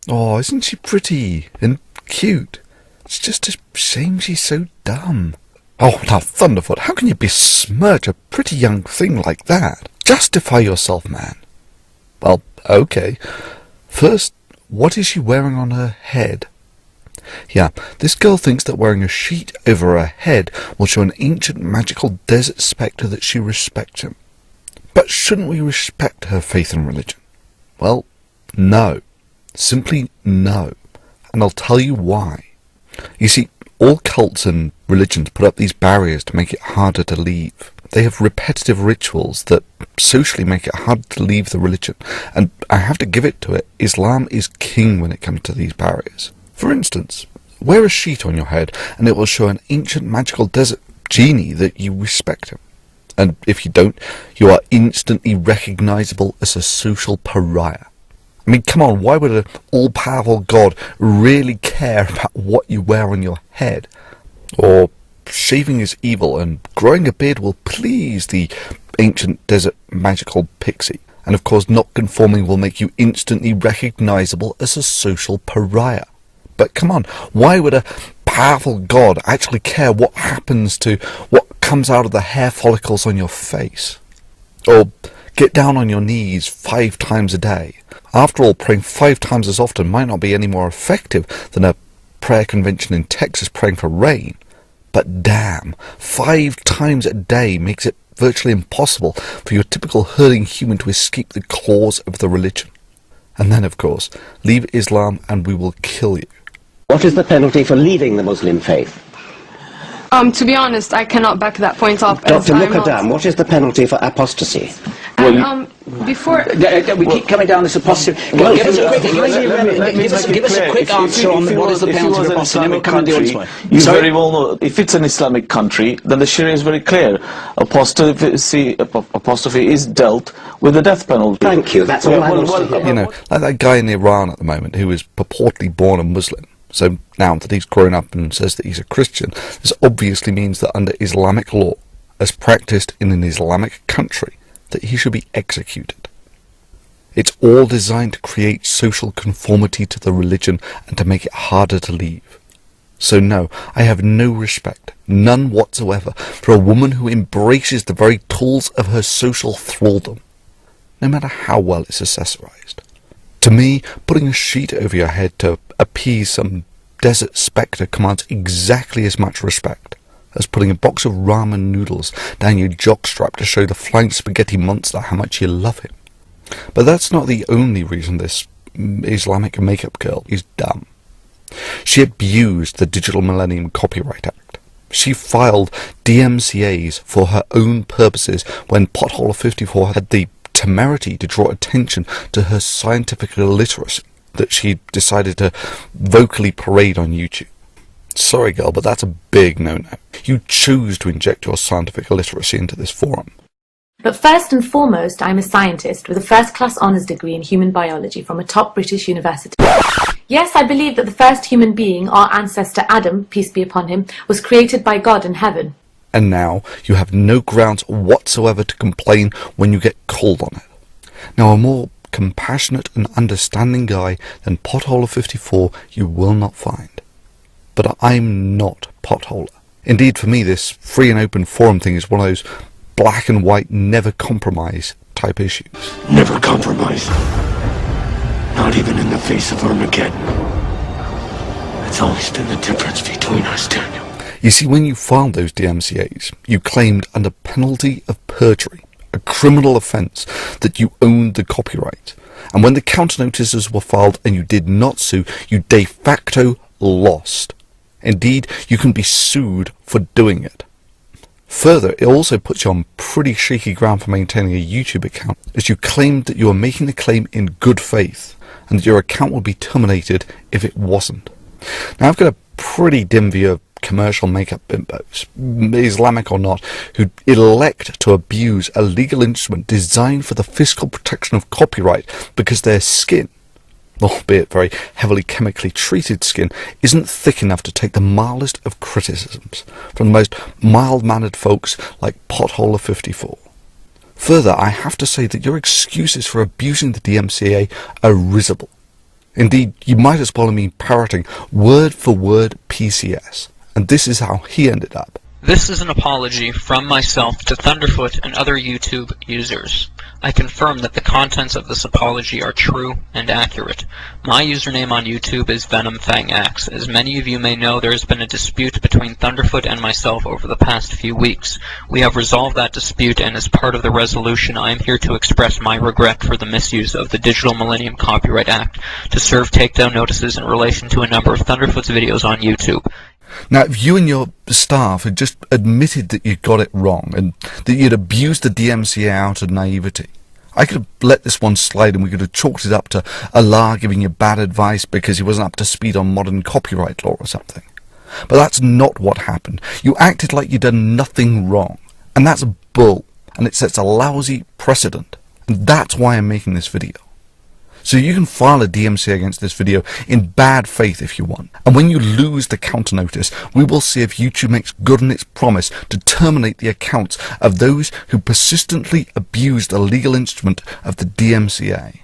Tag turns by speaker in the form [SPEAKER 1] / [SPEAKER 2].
[SPEAKER 1] Oh, isn't she pretty and cute? It's just a shame she's so dumb. Oh, now, Thunderfoot, how can you besmirch a pretty young thing like that? Justify yourself, man. Well, okay. First, what is she wearing on her head? Yeah, this girl thinks that wearing a sheet over her head will show an ancient magical desert spectre that she respects him. But shouldn't we respect her faith and religion? Well, no. Simply no. And I'll tell you why. You see, all cults and religions put up these barriers to make it harder to leave. They have repetitive rituals that socially make it hard to leave the religion. And I have to give it to it, Islam is king when it comes to these barriers. For instance, wear a sheet on your head and it will show an ancient magical desert genie that you respect him. And if you don't, you are instantly recognizable as a social pariah. I mean, come on, why would an all-powerful God really care about what you wear on your head? Or shaving is evil and growing a beard will please the ancient desert magical pixie. And of course, not conforming will make you instantly recognizable as a social pariah. But come on, why would a powerful God actually care what happens to what comes out of the hair follicles on your face? Or get down on your knees 5 times a day. After all, praying 5 times as often might not be any more effective than a prayer convention in Texas praying for rain. But damn, 5 times a day makes it virtually impossible for your typical herding human to escape the claws of the religion. And then, of course, leave Islam and we will kill you.
[SPEAKER 2] What is the penalty for leaving the Muslim faith?
[SPEAKER 3] To be honest, I cannot back that point up.
[SPEAKER 2] Dr. Mukadam, what is the penalty for apostasy?
[SPEAKER 3] And, before...
[SPEAKER 4] We keep coming down this apostasy. Well, give us a quick answer on what is the penalty for apostasy, and then we'll come to the audience way.
[SPEAKER 5] You very well know, if it's an Islamic country, then the Sharia is very clear. Apostasy is dealt with the death penalty.
[SPEAKER 2] Thank you, that's all I want to hear.
[SPEAKER 1] You know, like that guy in Iran at the moment who is purportedly born a Muslim. So now that he's grown up and says that he's a Christian, this obviously means that under Islamic law, as practiced in an Islamic country, that he should be executed. It's all designed to create social conformity to the religion and to make it harder to leave. So no, I have no respect, none whatsoever, for a woman who embraces the very tools of her social thraldom, no matter how well it's accessorized. To me, putting a sheet over your head to appease some desert spectre commands exactly as much respect as putting a box of ramen noodles down your jockstrap to show the flying spaghetti monster how much you love him. But that's not the only reason this Islamic makeup girl is dumb. She abused the Digital Millennium Copyright Act. She filed DMCAs for her own purposes when Thunderf00t had the temerity to draw attention to her scientific illiteracy that she decided to vocally parade on YouTube. Sorry girl, but that's a big no-no. You choose to inject your scientific illiteracy into this forum.
[SPEAKER 6] But first and foremost, I'm a scientist with a first-class honours degree in human biology from a top British university. Yes, I believe that the first human being, our ancestor Adam, peace be upon him, was created by God in heaven.
[SPEAKER 1] And now you have no grounds whatsoever to complain when you get called on it. Now, a more compassionate and understanding guy than Thunderf00t you will not find. But I'm not Potholer. Indeed, for me, this free and open forum thing is one of those black and white, never compromise type issues.
[SPEAKER 7] Never compromise. Not even in the face of Armageddon. That's always been the difference between us, Daniel.
[SPEAKER 1] You see, when you filed those DMCAs, you claimed under penalty of perjury, a criminal offence, that you owned the copyright. And when the counter notices were filed and you did not sue, you de facto lost. Indeed, you can be sued for doing it. Further, it also puts you on pretty shaky ground for maintaining a YouTube account, as you claimed that you were making the claim in good faith, and that your account would be terminated if it wasn't. Now, I've got a pretty dim view of commercial makeup bimbos, Islamic or not, who elect to abuse a legal instrument designed for the fiscal protection of copyright because their skin, albeit very heavily chemically treated skin, isn't thick enough to take the mildest of criticisms from the most mild-mannered folks like Thunderf00t. Further, I have to say that your excuses for abusing the DMCA are risible. Indeed, you might as well have been parroting word for word PCS. And this is how he ended up.
[SPEAKER 8] This is an apology from myself to Thunderfoot and other YouTube users. I confirm that the contents of this apology are true and accurate. My username on YouTube is VenomFangX. As many of you may know, there has been a dispute between Thunderfoot and myself over the past few weeks. We have resolved that dispute, and as part of the resolution, I am here to express my regret for the misuse of the Digital Millennium Copyright Act to serve takedown notices in relation to a number of Thunderfoot's videos on YouTube.
[SPEAKER 1] Now, if you and your staff had just admitted that you got it wrong and that you'd abused the DMCA out of naivety, I could have let this one slide and we could have chalked it up to Allah giving you bad advice because he wasn't up to speed on modern copyright law or something. But that's not what happened. You acted like you'd done nothing wrong. And that's bull. And it sets a lousy precedent. And that's why I'm making this video. So you can file a DMCA against this video in bad faith if you want. And when you lose the counter notice, we will see if YouTube makes good on its promise to terminate the accounts of those who persistently abuse the legal instrument of the DMCA.